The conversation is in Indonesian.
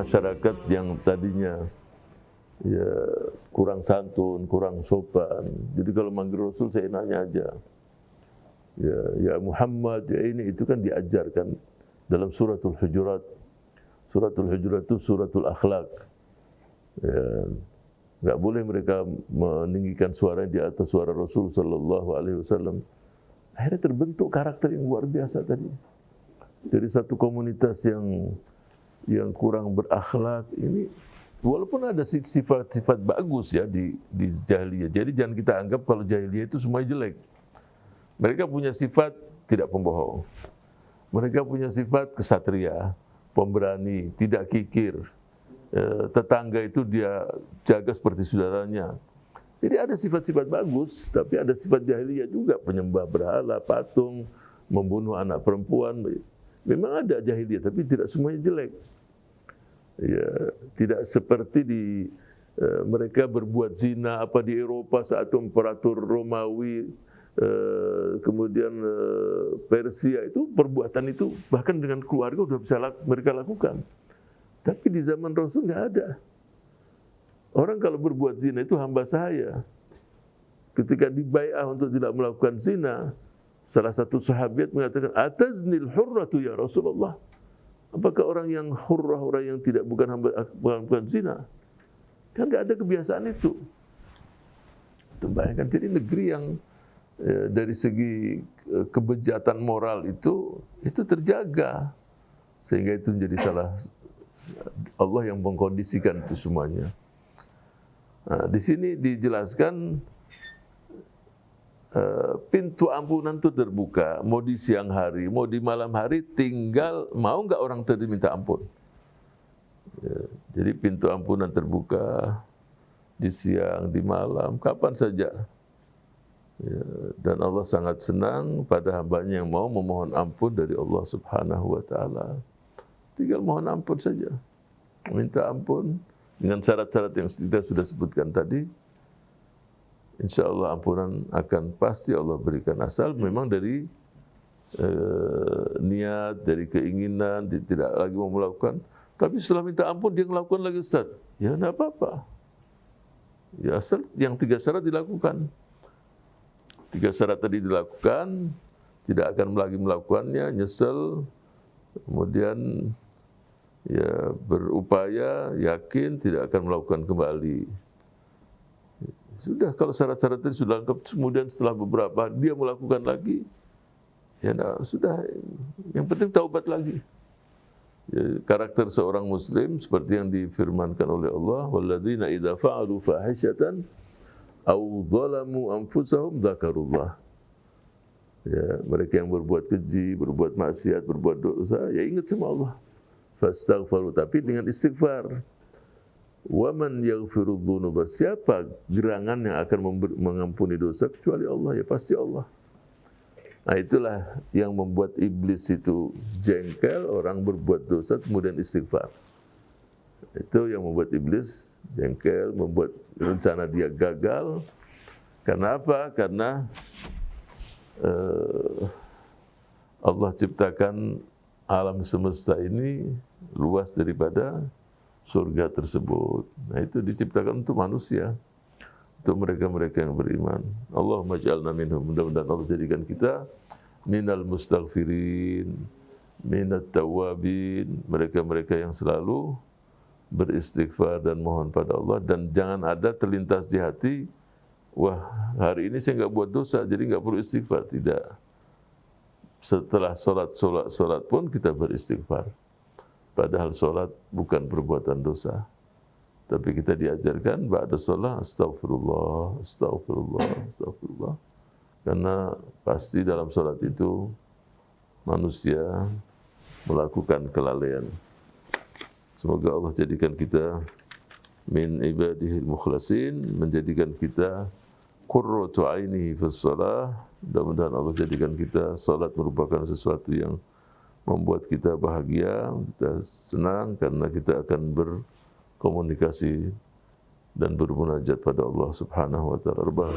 masyarakat yang tadinya ya kurang santun, kurang sopan. Jadi kalau manggil Rasul seenaknya aja. Ya Muhammad, ya ini itu kan diajarkan dalam suratul Hujurat. Suratul Hujurat itu suratul akhlak. Ya, nggak boleh mereka meninggikan suara di atas suara Rasul Sallallahu Alaihi Wasallam. Akhirnya terbentuk karakter yang luar biasa tadi. Dari satu komunitas yang kurang berakhlak ini, walaupun ada sifat-sifat bagus ya di jahiliyah. Jadi jangan kita anggap kalau jahiliyah itu semuanya jelek. Mereka punya sifat tidak pembohong. Mereka punya sifat kesatria, pemberani, tidak kikir. Tetangga itu dia jaga seperti saudaranya. Jadi ada sifat-sifat bagus, tapi ada sifat jahiliyah juga, penyembah berhala, patung, membunuh anak perempuan. Memang ada jahiliyah, tapi tidak semuanya jelek. Ya, tidak seperti mereka berbuat zina apa di Eropa saat imperator Romawi, kemudian Persia, itu perbuatan itu bahkan dengan keluarga sudah bisa mereka lakukan. Tapi di zaman Rasul nggak ada. Orang kalau berbuat zina itu hamba sahaya. Ketika dibai'ah untuk tidak melakukan zina, salah satu sahabat mengatakan, "Ataznil hurratu ya Rasulullah." Apakah orang yang hurrah, orang yang bukan hamba melakukan zina? Kan nggak ada kebiasaan itu. Bayangkan, jadi negeri yang dari segi kebejatan moral itu terjaga, sehingga itu menjadi salah Allah yang mengkondisikan itu semuanya. Nah, di sini dijelaskan pintu ampunan itu terbuka, mau di siang hari, mau di malam hari, tinggal mau nggak orang tadi minta ampun. Ya, jadi pintu ampunan terbuka di siang, di malam, kapan saja. Ya, dan Allah sangat senang pada hambanya yang mau memohon ampun dari Allah Subhanahu wa Ta'ala. Tinggal mohon ampun saja, minta ampun dengan syarat-syarat yang kita sudah sebutkan tadi. Insya Allah ampunan akan pasti Allah berikan, asal memang dari niat, dari keinginan, tidak lagi mau melakukan. Tapi setelah minta ampun dia melakukan lagi, Ustaz, ya enggak apa-apa. Ya asal yang 3 syarat dilakukan. 3 syarat tadi dilakukan, tidak akan lagi melakukannya, nyesel, kemudian ya berupaya, yakin tidak akan melakukan kembali. Sudah, kalau syarat-syarat itu sudah lengkap, kemudian setelah beberapa dia melakukan lagi, ya nah, sudah, yang penting taubat lagi. Ya, karakter seorang muslim seperti yang difirmankan oleh Allah, walladzina idza fa'alu fahishatan aw dzalamu anfusahum dzakarullah. Ya, mereka yang berbuat keji, berbuat maksiat, berbuat dosa, ya ingat sama Allah. Fastaghfiru, tapi dengan istighfar. Wa man yaghfiru dzunuba, siapa gerangan yang akan mengampuni dosa kecuali Allah? Ya pasti Allah. Nah, itulah yang membuat iblis itu jengkel, orang berbuat dosa kemudian istighfar. Itu yang membuat iblis jengkel, membuat rencana dia gagal. Karena apa? Karena Allah ciptakan alam semesta ini luas daripada surga tersebut. Nah, itu diciptakan untuk manusia, untuk mereka-mereka yang beriman. Allahumma ja'alna minhum, mudah-mudahan Allah jadikan kita minal mustaghfirin, minat tawabin, mereka-mereka yang selalu beristighfar dan mohon pada Allah. Dan jangan ada terlintas di hati, wah hari ini saya nggak buat dosa, jadi nggak perlu istighfar. Tidak. Setelah sholat pun kita beristighfar. Padahal sholat bukan perbuatan dosa. Tapi kita diajarkan ba'da sholat, astagfirullah, astagfirullah, astagfirullah. Karena pasti dalam sholat itu manusia melakukan kelalaian. Semoga Allah jadikan kita min ibadihil mukhlasin, menjadikan kita qurratu ainihi fis shalah. Mudah-mudahan Allah jadikan kita salat merupakan sesuatu yang membuat kita bahagia, kita senang karena kita akan berkomunikasi dan bermunajat pada Allah Subhanahu wa taala.